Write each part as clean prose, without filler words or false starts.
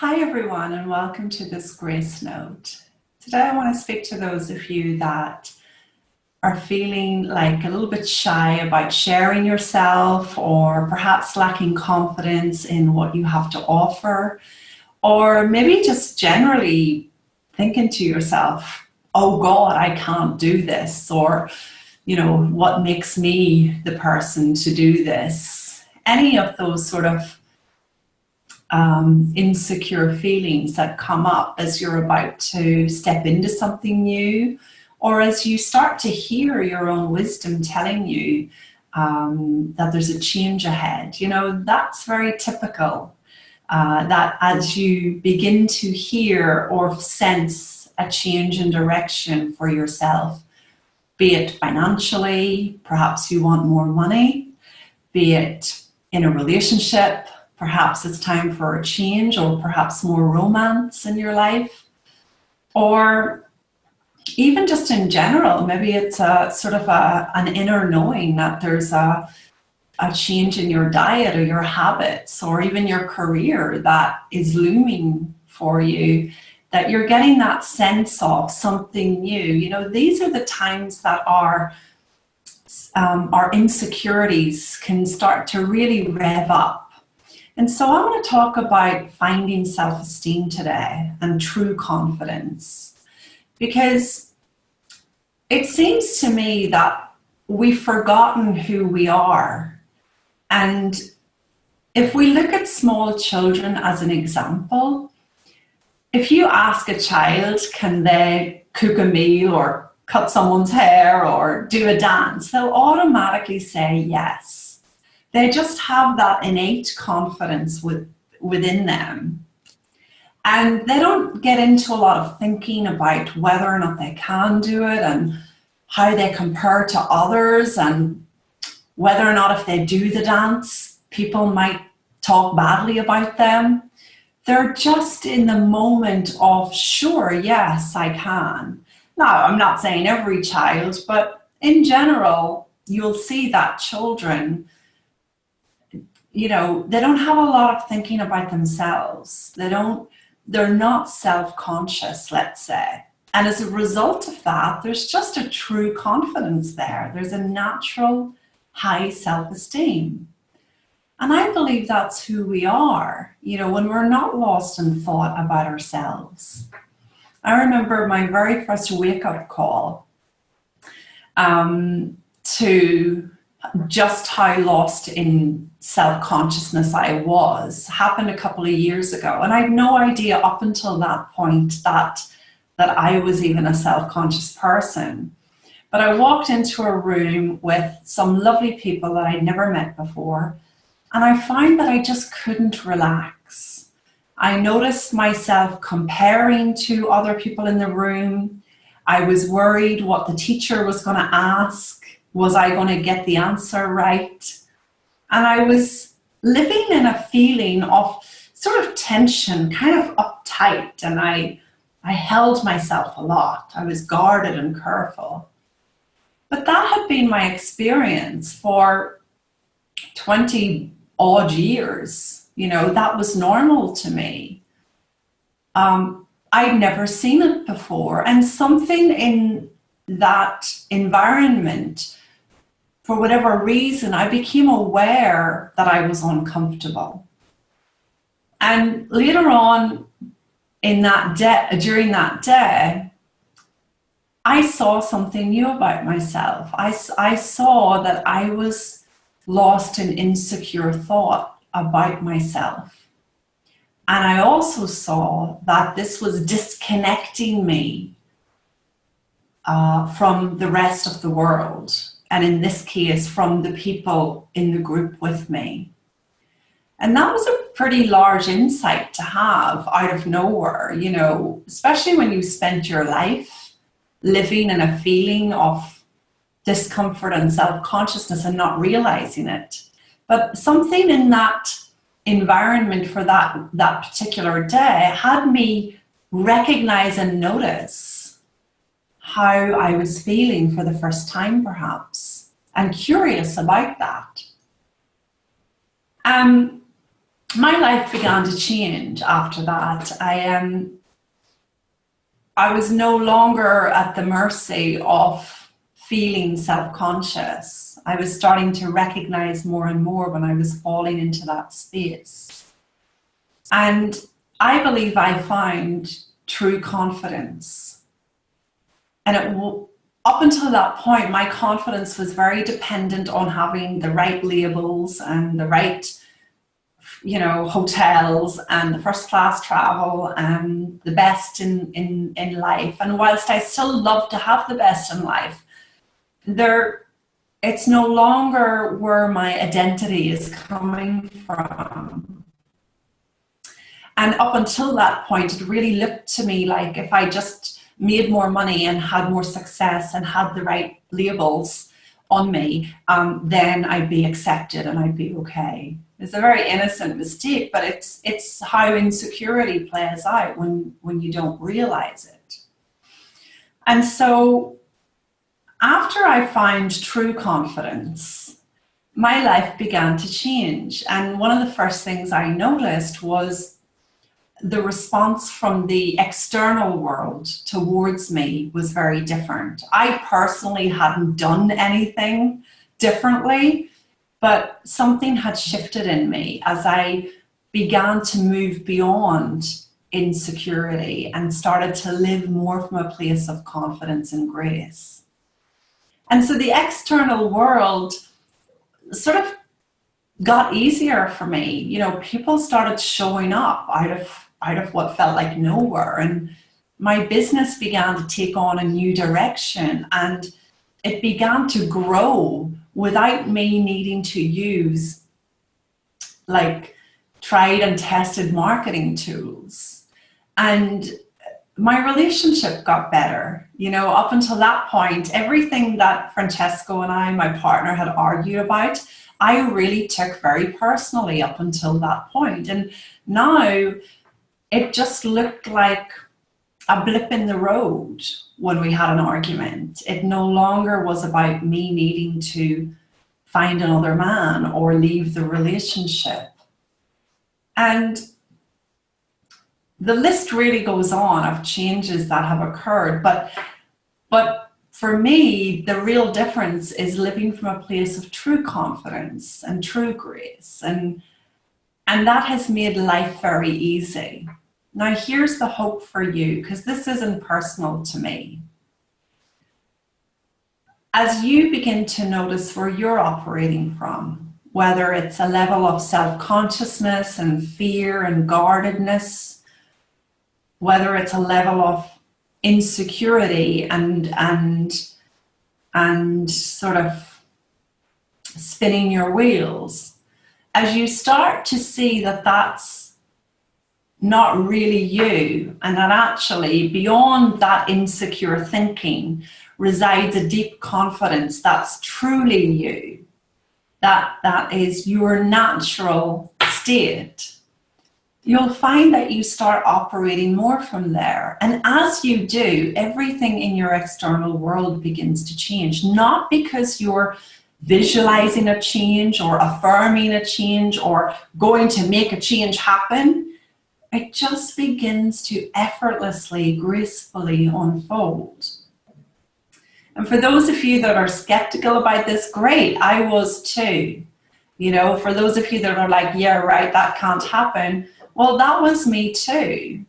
Hi everyone, and welcome to this GraceNote. Today I want to speak to those of you that are feeling like a little bit shy about sharing yourself, or perhaps lacking confidence in what you have to offer, or maybe just generally thinking to yourself, oh God, I can't do this, or what makes me the person to do this? Any of those sort of insecure feelings that come up as you're about to step into something new, or as you start to hear your own wisdom telling you that there's a change ahead. That's very typical, that as you begin to hear or sense a change in direction for yourself, be it financially, perhaps you want more money, be it in a relationship, perhaps it's time for a change, or perhaps more romance in your life, or even just in general, maybe it's a sort of an inner knowing that there's a change in your diet or your habits or even your career that is looming for you, that you're getting that sense of something new. These are the times that our insecurities can start to really rev up. And so I want to talk about finding self-esteem today and true confidence, because it seems to me that we've forgotten who we are. And if we look at small children as an example, if you ask a child, can they cook a meal or cut someone's hair or do a dance, they'll automatically say yes. They just have that innate confidence within them. And they don't get into a lot of thinking about whether or not they can do it and how they compare to others, and whether or not if they do the dance, people might talk badly about them. They're just in the moment of, sure, yes, I can. Now, I'm not saying every child, but in general, you'll see that children, they don't have a lot of thinking about themselves. They're not self-conscious, let's say. And as a result of that, there's just a true confidence there. There's a natural high self-esteem. And I believe that's who we are, when we're not lost in thought about ourselves. I remember my very first wake-up call to just how lost in self-consciousness I was happened a couple of years ago. And I had no idea up until that point that I was even a self-conscious person. But I walked into a room with some lovely people that I'd never met before, and I found that I just couldn't relax. I noticed myself comparing to other people in the room. I was worried what the teacher was going to ask. Was I going to get the answer right? And I was living in a feeling of sort of tension, kind of uptight, and I held myself a lot. I was guarded and careful. But that had been my experience for 20 odd years. That was normal to me. I'd never seen it before. And something in that environment, for whatever reason, I became aware that I was uncomfortable. And later on during that day, I saw something new about myself. I saw that I was lost in insecure thought about myself. And I also saw that this was disconnecting me from the rest of the world. And in this case, from the people in the group with me. And that was a pretty large insight to have out of nowhere, especially when you spent your life living in a feeling of discomfort and self-consciousness and not realizing it. But something in that environment for that particular day had me recognize and notice how I was feeling for the first time, perhaps, and curious about that. my life began to change after that. I was no longer at the mercy of feeling self-conscious. I was starting to recognize more and more when I was falling into that space. And I believe I found true confidence. And up until that point, my confidence was very dependent on having the right labels and the right, hotels and the first class travel and the best in life. And whilst I still love to have the best in life, it's no longer where my identity is coming from. And up until that point, it really looked to me like if I just made more money and had more success and had the right labels on me, then I'd be accepted and I'd be okay. It's a very innocent mistake, but it's how insecurity plays out when you don't realize it. And so after I found true confidence, my life began to change. And one of the first things I noticed was the response from the external world towards me was very different. I personally hadn't done anything differently, but something had shifted in me as I began to move beyond insecurity and started to live more from a place of confidence and grace. And so the external world sort of got easier for me. People started showing up out of what felt like nowhere, and my business began to take on a new direction, and it began to grow without me needing to use like tried and tested marketing tools. And my relationship got better. Up until that point, everything that Francesco and I, my partner, had argued about, I really took very personally up until that point. And now it just looked like a blip in the road when we had an argument. It no longer was about me needing to find another man or leave the relationship. And the list really goes on of changes that have occurred. But for me, the real difference is living from a place of true confidence and true grace. And that has made life very easy. Now, here's the hope for you, because this isn't personal to me. As you begin to notice where you're operating from, whether it's a level of self-consciousness and fear and guardedness, whether it's a level of insecurity and sort of spinning your wheels, as you start to see that that's not really you, and that actually beyond that insecure thinking resides a deep confidence that's truly you, that is your natural state, you'll find that you start operating more from there. And as you do, everything in your external world begins to change, not because you're visualizing a change or affirming a change or going to make a change happen. It just begins to effortlessly, gracefully unfold. And for those of you that are skeptical about this, great, I was too. For those of you that are like, yeah, right, that can't happen, well, that was me too.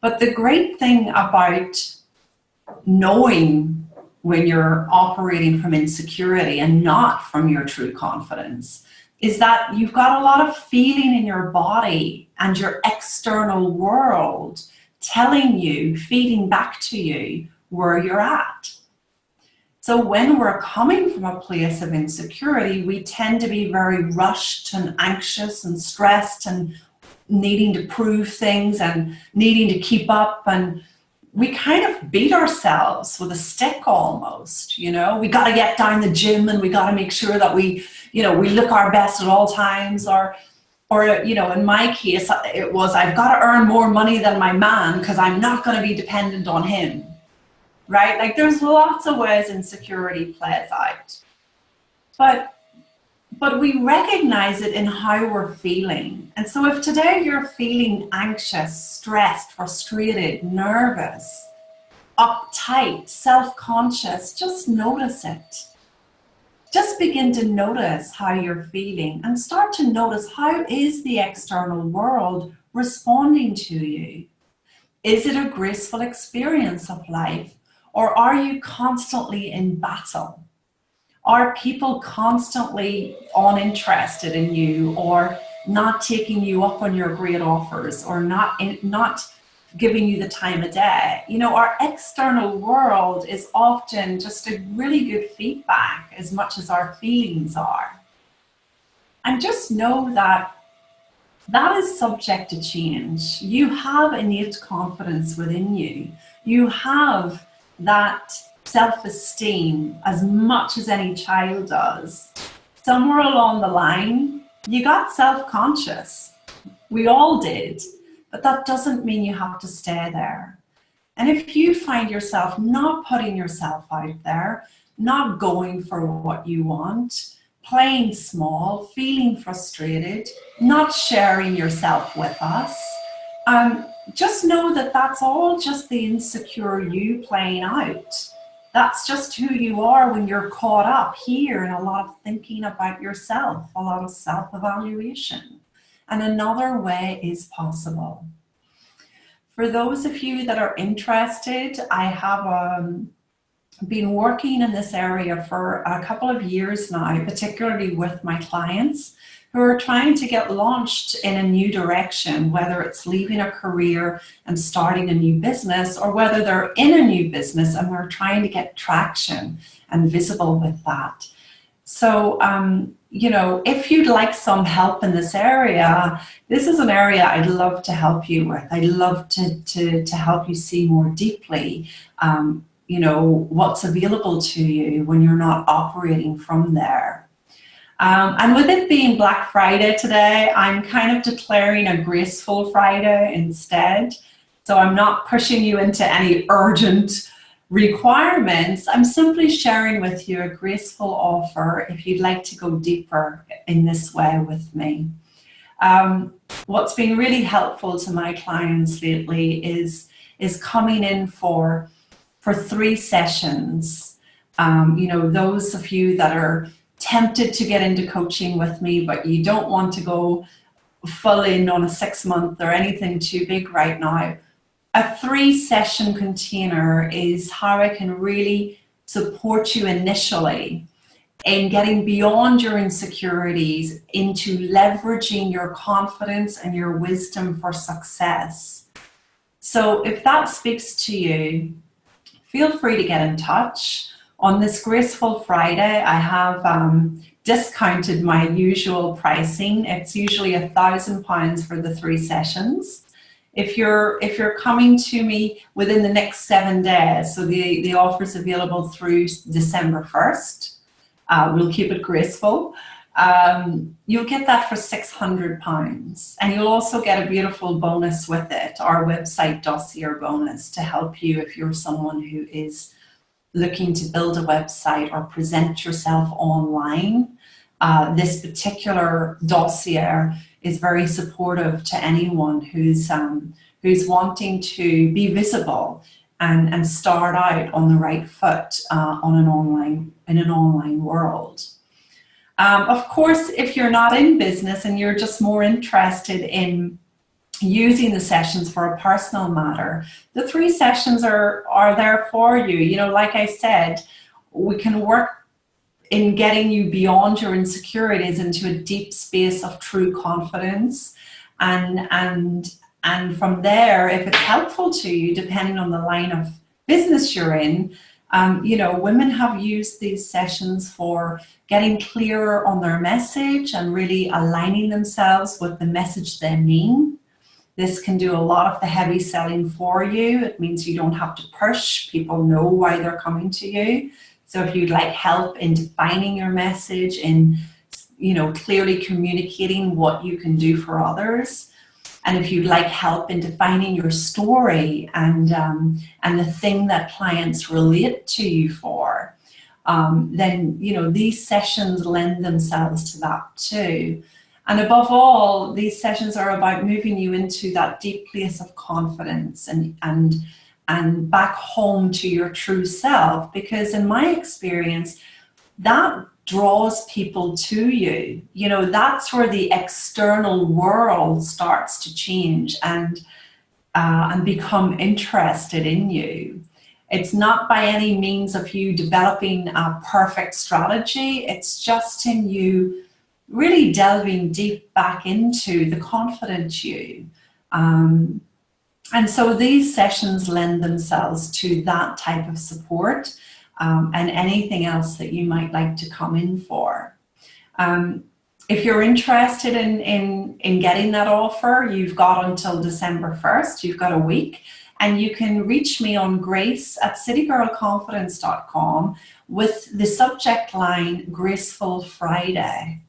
But the great thing about knowing when you're operating from insecurity and not from your true confidence is that you've got a lot of feeling in your body and your external world telling you, feeding back to you where you're at. So when we're coming from a place of insecurity, we tend to be very rushed and anxious and stressed and needing to prove things and needing to keep up, and we kind of beat ourselves with a stick almost. We got to get down the gym and we got to make sure that we look our best at all times, or in my case, it was, I've got to earn more money than my man because I'm not going to be dependent on him, right? Like there's lots of ways insecurity plays out. But but we recognize it in how we're feeling. And so if today you're feeling anxious, stressed, frustrated, nervous, uptight, self-conscious, just notice it. Just begin to notice how you're feeling and start to notice, how is the external world responding to you? Is it a graceful experience of life, or are you constantly in battle? Are people constantly uninterested in you, or not taking you up on your great offers, or not giving you the time of day? You know, our external world is often just a really good feedback as much as our feelings are. And just know that that is subject to change. You have innate confidence within you. You have that self-esteem as much as any child does. Somewhere along the line, you got self-conscious. We all did, but that doesn't mean you have to stay there. And if you find yourself not putting yourself out there, not going for what you want, playing small, feeling frustrated, not sharing yourself with us, just know that that's all just the insecure you playing out. That's just who you are when you're caught up here in a lot of thinking about yourself, a lot of self-evaluation. And another way is possible. For those of you that are interested, I have been working in this area for a couple of years now, particularly with my clients who are trying to get launched in a new direction, whether it's leaving a career and starting a new business, or whether they're in a new business and they're trying to get traction and visible with that. So, you know, if you'd like some help in this area, this is an area I'd love to help you with. I'd love to help you see more deeply you know, what's available to you when you're not operating from there. And with it being Black Friday today, I'm kind of declaring a graceful Friday instead. So I'm not pushing you into any urgent requirements. I'm simply sharing with you a graceful offer if you'd like to go deeper in this way with me. What's been really helpful to my clients lately is coming in for 3 sessions. You know, those of you that are tempted to get into coaching with me, but you don't want to go full in on a 6-month or anything too big right now, a 3-session container is how I can really support you initially in getting beyond your insecurities into leveraging your confidence and your wisdom for success. So if that speaks to you, feel free to get in touch. On this Graceful Friday, I have discounted my usual pricing. It's usually £1,000 for the 3 sessions. If you're coming to me within the next 7 days, so the offer is available through December 1st, we'll keep it graceful. You'll get that for £600, and you'll also get a beautiful bonus with it, our website dossier bonus, to help you if you're someone who is looking to build a website or present yourself online. This particular dossier is very supportive to anyone who's wanting to be visible and start out on the right foot in an online world. Of course, if you're not in business and you're just more interested in using the sessions for a personal matter, the 3 sessions are there for you. You know, like I said, we can work in getting you beyond your insecurities into a deep space of true confidence. And from there, if it's helpful to you, depending on the line of business you're in, you know, women have used these sessions for getting clearer on their message and really aligning themselves with the message they mean. This can do a lot of the heavy selling for you. It means you don't have to push. People know why they're coming to you. So if you'd like help in defining your message, in, you know, clearly communicating what you can do for others, and if you'd like help in defining your story and the thing that clients relate to you for, then, you know, these sessions lend themselves to that too. And above all, these sessions are about moving you into that deep place of confidence and back home to your true self, because in my experience, that draws people to you. You know, that's where the external world starts to change and become interested in you. It's not by any means of you developing a perfect strategy. It's just in you really delving deep back into the confident you. And so these sessions lend themselves to that type of support, and anything else that you might like to come in for. If you're interested in getting that offer, you've got until December 1st, you've got a week, and you can reach me on grace@citygirlconfidence.com with the subject line Graceful Friday.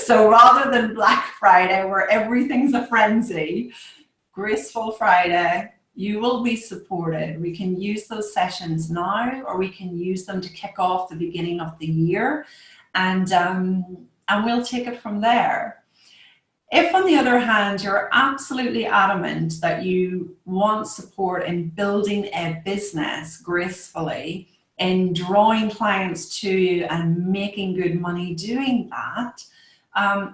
So rather than Black Friday, where everything's a frenzy, Graceful Friday, you will be supported. We can use those sessions now, or we can use them to kick off the beginning of the year, and we'll take it from there. If, on the other hand, you're absolutely adamant that you want support in building a business gracefully, in drawing clients to you and making good money doing that,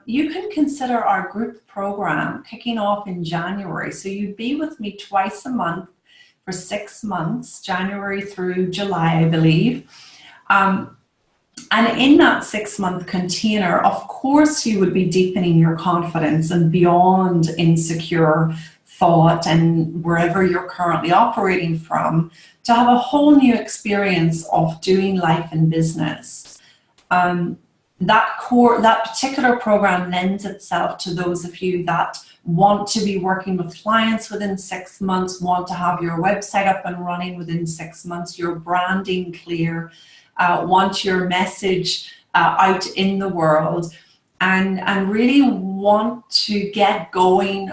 you can consider our group program kicking off in January. So you'd be with me twice a month for 6 months, January through July, I believe. And in that 6-month container, of course, you would be deepening your confidence and beyond insecure thought and wherever you're currently operating from, to have a whole new experience of doing life and business. That particular program lends itself to those of you that want to be working with clients within 6 months, want to have your website up and running within 6 months, your branding clear, want your message out in the world, and really want to get going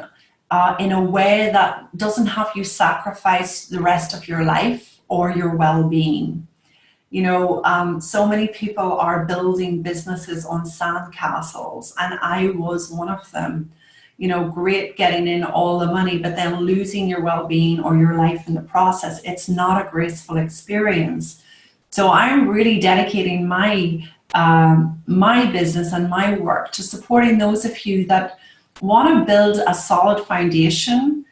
in a way that doesn't have you sacrifice the rest of your life or your well-being. You know, so many people are building businesses on sandcastles, and I was one of them. You know, great getting in all the money, but then losing your well-being or your life in the process. It's not a graceful experience. So I'm really dedicating my business and my work to supporting those of you that want to build a solid foundation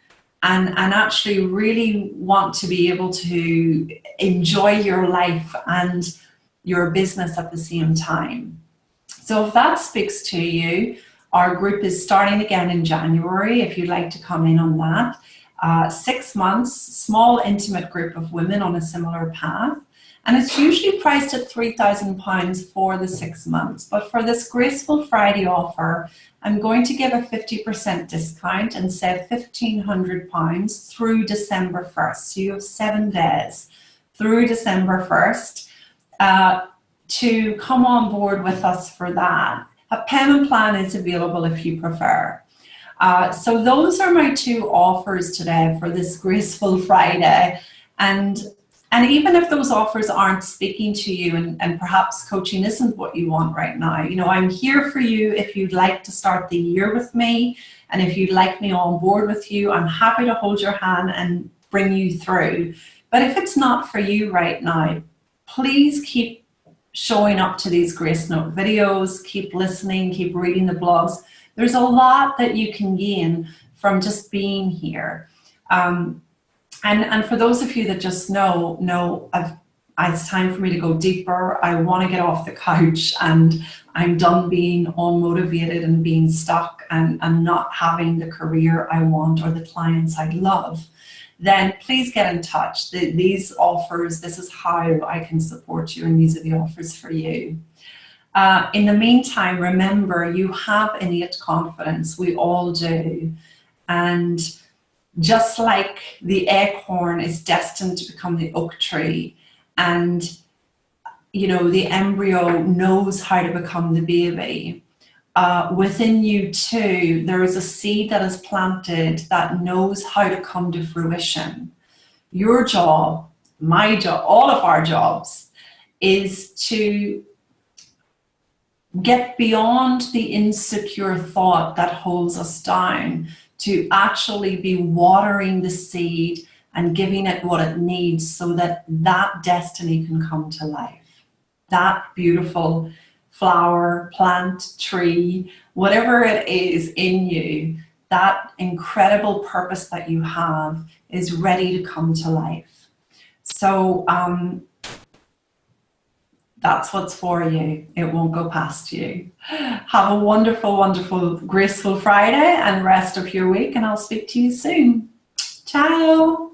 and actually really want to be able to enjoy your life and your business at the same time. So if that speaks to you, our group is starting again in January, if you'd like to come in on that. 6 months, small intimate group of women on a similar path. And it's usually priced at £3,000 for the 6 months. But for this Graceful Friday offer, I'm going to give a 50% discount and save £1,500 through December 1st. So you have 7 days through December 1st to come on board with us for that. A payment plan is available if you prefer. So those are my 2 offers today for this Graceful Friday. And even if those offers aren't speaking to you and perhaps coaching isn't what you want right now, you know, I'm here for you if you'd like to start the year with me, and if you'd like me on board with you, I'm happy to hold your hand and bring you through. But if it's not for you right now, please keep showing up to these GraceNote videos, keep listening, keep reading the blogs. There's a lot that you can gain from just being here. And for those of you that just know, it's time for me to go deeper. I want to get off the couch, and I'm done being unmotivated and being stuck and not having the career I want or the clients I love. Then please get in touch. These offers, this is how I can support you, and these are the offers for you. In the meantime, remember, you have innate confidence. We all do. And just like the acorn is destined to become the oak tree, and you know, the embryo knows how to become the baby, within you too, there is a seed that is planted that knows how to come to fruition. Your job, my job, all of our jobs, is to get beyond the insecure thought that holds us down, to actually be watering the seed and giving it what it needs so that that destiny can come to life. That beautiful flower, plant, tree, whatever it is in you, that incredible purpose that you have is ready to come to life. So that's what's for you. It won't go past you. Have a wonderful, wonderful, graceful Friday and rest of your week, and I'll speak to you soon. Ciao.